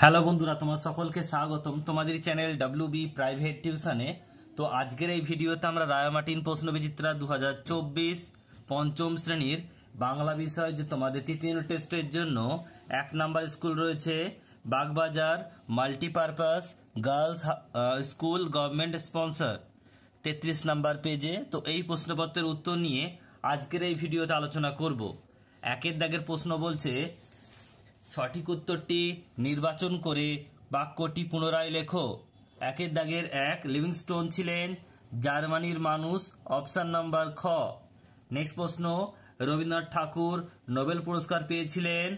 Hello বন্ধুরা, তোমার সকলকে স্বাগতম তোমাদের চ্যানেল ডব্লিউবি প্রাইভেট টিউশনে। তো আজকের এই ভিডিওতে আমরা রায়মার্টিন প্রশ্নবিচিত্রা 2024 পঞ্চম শ্রেণীর বাংলা বিষয় যে তোমাদের তৃতীয় টেস্টের জন্য 1 নাম্বার স্কুল রয়েছে Bagbazar multipurpose girls school government sponsor 33 number পেজে। তো এই প্রশ্নপত্রের উত্তর নিয়ে আজকের এই ভিডিওতে আলোচনা করব। একের দাগের প্রশ্ন বলছে, সঠিক উত্তরটি নির্বাচন করে বাক্যটি পুনরায় লেখো। একের দাগের 1, লিভিংস্টোন ছিলেন জার্মানির মানুষ, অপশন নাম্বার খ। নেক্সট প্রশ্ন, রবীন্দ্রনাথ ঠাকুর নোবেল পুরস্কার পেয়েছিলেন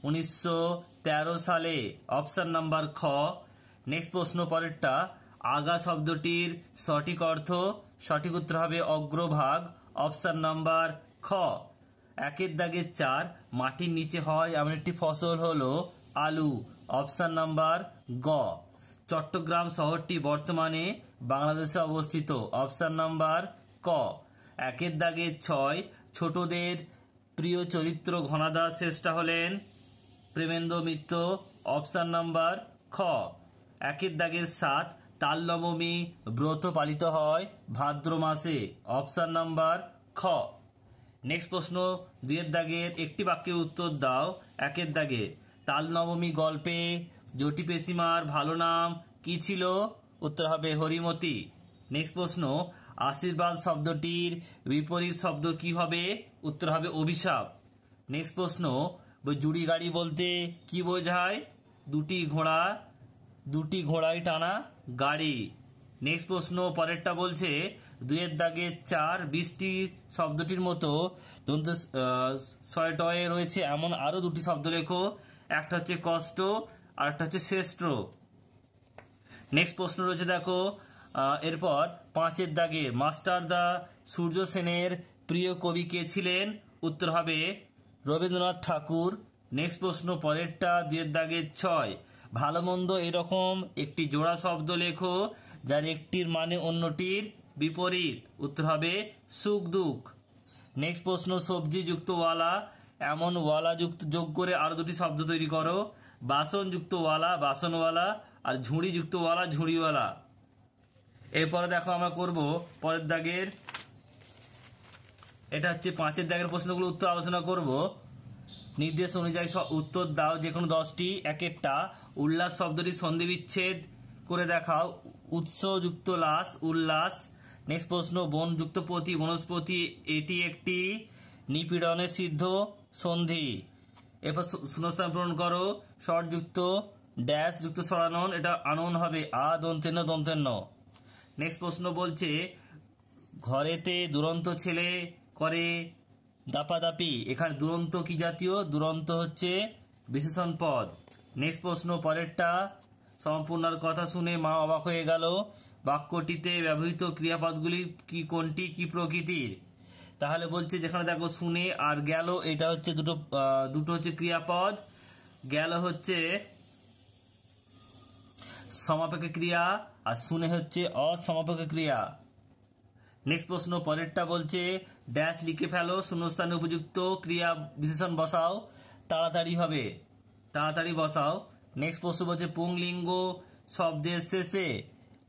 1913 সালে, অপশন নাম্বার খ। নেক্সট প্রশ্ন পরেরটা, আগা শব্দটির সঠিক অর্থ, সঠিক উত্তর হবে অগ্রভাগ, অপশন নাম্বার খ। একের দাগের 4, মাটির নিচে হয় এমন একটি ফসল হলো আলু, অপশন নাম্বার গ। চট্টগ্রাম শহরটি বর্তমানে বাংলাদেশে অবস্থিত, অপশন নাম্বার ক। একের দাগের 6, ছোটদের প্রিয় চরিত্র ঘনাদা শ্রেষ্ঠা হলেন প্রেমেন্দ্র মিত্র, অপশন নাম্বার খ। একের দাগের 7, তাল নবমী ব্রত পালিত হয় ভাদ্র মাসে, অপশন নাম্বার খ। নেক্সট প্রশ্ন, 2 দাগের একটি বাক্যের উত্তর দাও। একের দাগে, তাল নবমী গল্পে জটি পেশিমার ভালো নাম কি ছিল? উত্তর হবে হরিমতি। নেক্সট প্রশ্ন, আশীর্বাদ শব্দটির বিপরীত শব্দ কি হবে? উত্তর হবে অভিশাপ। নেক্সট প্রশ্ন, জুড়ি গাড়ি বলতে কি বোঝায়? দুটি ঘোড়ায় টানা গাড়ি। নেক্সট প্রশ্ন পরেরটা বলছে, 2 দাগের 4, বৃষ্টি শব্দটির মতো দন্ত ছয়টয়ে রয়েছে এমন আরো দুটি শব্দ লেখো। একটা হচ্ছে কষ্ট আর একটা হচ্ছে শ্রেষ্ঠ। নেক্সট প্রশ্ন রয়েছে দেখো, এরপর 5 দাগে, মাস্টার দা সূর্য সেনের প্রিয় কবি কে ছিলেন? উত্তর হবে রবীন্দ্রনাথ ঠাকুর। নেক্সট প্রশ্ন পরেরটা 2 দাগের 6, ভালো মন্দ এরকম একটি জোড়া শব্দ লেখো যার একটির মানে অন্যটির বিপরীত। উত্তর হবে সুখ দুঃখ। নেক্সট প্রশ্ন, সবজি যুক্ত ওয়ালা এমন ওয়ালা যুক্ত যোগ করে আরো দুটি শব্দ তৈরি করো। বাসন যুক্ত ওয়ালা বাসনওয়ালা, আর ঝুড়ি যুক্ত ওয়ালা ঝুড়িওয়ালা। এরপরে দেখো আমরা করব পরের দাগের, এটা হচ্ছে 5 দাগের প্রশ্নগুলো উত্তর আলোচনা করব। নির্দেশ অনুযায়ী উত্তর দাও যে কোনো 10টি। একেরটা, উল্লাস শব্দটি সন্ধি বিচ্ছেদ করে দেখাও। উৎস যুক্ত লাস উল্লাস। নেক্সট প্রশ্ন, বন যুক্ত পতি বনস্পতি, এটি একটি নিপীড়নের সিদ্ধ সন্ধি। এরপর শূন্যস্থান পূরণ করো। শর্ট যুক্ত ড্যাশ যুক্ত সরানন, এটা আনন হবে আ দন্তেন্ন দন্তেন্ন। নেক্সট প্রশ্ন বলছে, ঘরেতে দুরন্ত ছেলে করে দাপাদাপি, এখানে দুরন্ত কি জাতীয়? দুরন্ত হচ্ছে বিশেষণ পদ। নেক্সট প্রশ্ন পরেরটা, সম্পূর্ণার কথা শুনে মা অবাক হয়ে গেল, বাক্যটিতে ব্যবহৃত ক্রিয়াপদগুলি কি কোনটি কি প্রকৃতির? তাহলে বলছে যেখানে দেখো শুনে আর গেল, এটা হচ্ছে দুটো হচ্ছে ক্রিয়াপদ। গেল হচ্ছে সমাপেক্ষ ক্রিয়া আর শুনে হচ্ছে অসমাপেক্ষ ক্রিয়া। নেক্সট প্রশ্ন পরেরটা বলছে, ড্যাশ লিখে ফেলো, শূন্যস্থানে উপযুক্ত ক্রিয়া বিশেষণ বসাও, তাড়াতাড়ি হবে, তাড়াতাড়ি বসাও। নেক্সট প্রশ্ন বলছে, পুংলিঙ্গ শব্দের শেষে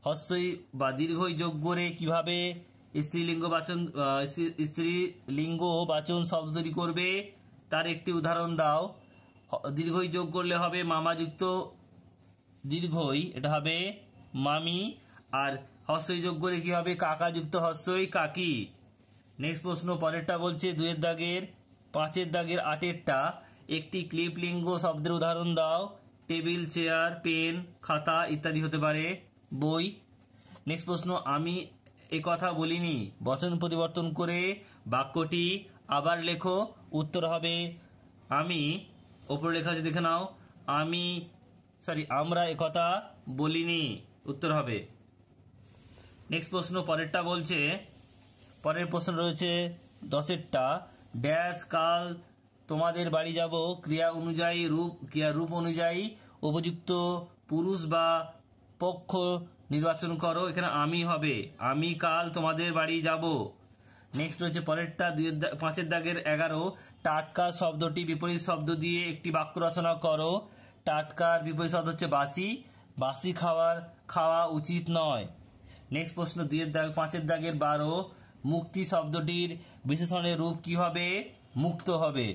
হস্যই বা দীর্ঘই যোগ করে কিভাবে স্ত্রীলিঙ্গ বাচন শব্দ তৈরি করবে? তার একটি উদাহরণ দাও। দীর্ঘই যোগ করলে হবে মামা যুক্ত দীর্ঘই, এটা হবে মামি। আর হস্যই যোগ করে কি হবে? কাকা যুক্ত হস্যই কাকি। নেক্সট প্রশ্ন পরেরটা বলছে 2 দাগের 5 দাগের 8টা, একটি ক্লিপ লিঙ্গ শব্দের উদাহরণ দাও। টেবিল চেয়ার পেন খাতা ইত্যাদি হতে পারে বই। নেক্সট প্রশ্ন, আমি একথা বলিনি, বচন পরিবর্তন করে বাক্যটি আবার লেখো। উত্তর হবে আমি, ওপরে লেখা আছে দেখে নাও, আমরা একথা বলিনি, উত্তর হবে। নেক্সট প্রশ্ন পরেরটা বলছে, পরের প্রশ্ন রয়েছে 10টা, ড্যাশ কাল তোমাদের বাড়ি যাব, ক্রিয়া রূপ অনুযায়ী উপযুক্ত পুরুষ বা পক্ষ নির্বাচন করো। এখানে আমি হবে, আমি কাল তোমাদের বাড়ি যাব। নেক্সট রয়েছে পরেরটা 5 দাগের 11, টাটকা শব্দটি বিপরীত শব্দ দিয়ে একটি বাক্য রচনা করো। টাটকার বিপরীত শব্দ হচ্ছে বাসি, বাসি খাওয়া উচিত নয়। নেক্সট প্রশ্ন 2 দাগ 5 দাগের 12, মুক্তি শব্দটির বিশেষণের রূপ কি হবে? মুক্ত হবে।